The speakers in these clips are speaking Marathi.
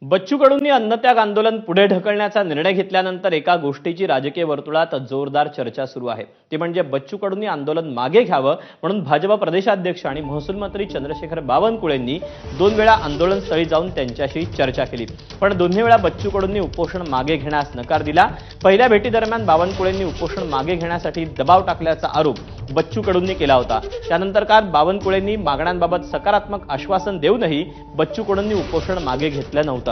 बच्चू कडूंनी अन्नत्याग आंदोलन पुढे ढकलण्याचा निर्णय घेतल्यानंतर एका गोष्टीची राजकीय वर्तुळात जोरदार चर्चा सुरू आहे। ती म्हणजे बच्चू कडूंनी आंदोलन मागे घ्यावं म्हणून भाजप प्रदेशाध्यक्ष आणि महसूल मंत्री चंद्रशेखर बावनकुळेंनी 2 वेळा आंदोलनस्थळी जाऊन त्यांच्याशी चर्चा केली, पण दोन्ही वेळा बच्चू कडूंनी उपोषण मागे घेण्यास नकार दिला। पहिल्या भेटीदरम्यान बावनकुळेंनी उपोषण मागे घेण्यासाठी दबाव टाकल्याचा आरोप बच्चू कडूंनी केला होता। त्यानंतर काल बावनकुळेंनी मागण्यांबाबत सकारात्मक आश्वासन देऊनही बच्चू कडूंनी उपोषण मागे घेतलं नव्हतं।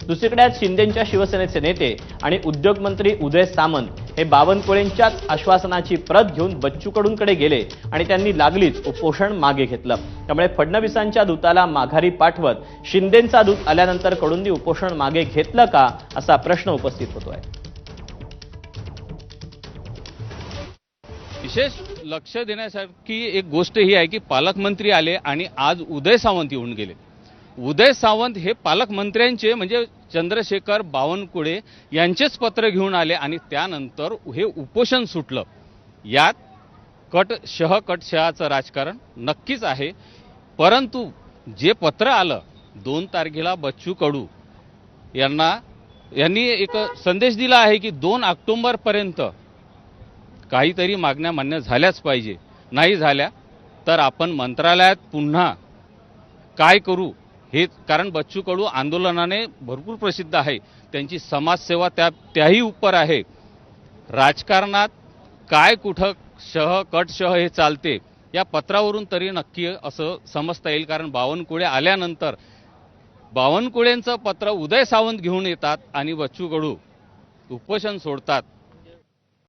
दुसरीकडे आज शिंदेंच्या शिवसेनेचे नेते आणि उद्योग मंत्री उदय सामंत हे बावनकुळेंच्याच आश्वासनाची प्रत घेऊन बच्चू कडूंकडे गेले आणि त्यांनी लागलीच उपोषण मागे घेतलं। त्यामुळे फडणवीसांच्या दूताला माघारी पाठवत शिंदेंचा दूत आल्यानंतर कडूंनी उपोषण मागे घेतलं का असा प्रश्न उपस्थित होतोय। विशेष लक्ष देण्यासारखी एक गोष्ट ही आहे की पालकमंत्री आले आणि आज उदय सावंत येऊन गेले। उदय सावंत हे पालकमंत्र्यांचे म्हणजे चंद्रशेखर बावनकुळे यांचेच पत्र घेऊन आले आणि त्यानंतर हे उपोषण सुटलं। यात कटशहाचं राजकारण नक्कीच आहे, परंतु जे पत्र आलं 2 तारखेला बच्चू कडू यांनी एक संदेश दिला आहे की 2 ऑक्टोबरपर्यंत काहीतरी मागण्या मान्य झाल्याच पाहिजे, नाही झाल्या तर आपण मंत्रालयात पुन्हा काय करू हे, कारण बच्चू कडू आंदोलनाने भरपूर प्रसिद्ध आहे, त्यांची समाजसेवा त्याही उपर आहे। राजकारणात काय कुठं कटशह हे चालते या पत्रावरून तरी नक्की असं समजता येईल, कारण बावनकुळे आल्यानंतर बावनकुळेंचं पत्र उदय सावंत घेऊन येतात आणि बच्चू कडू उपोषण सोडतात।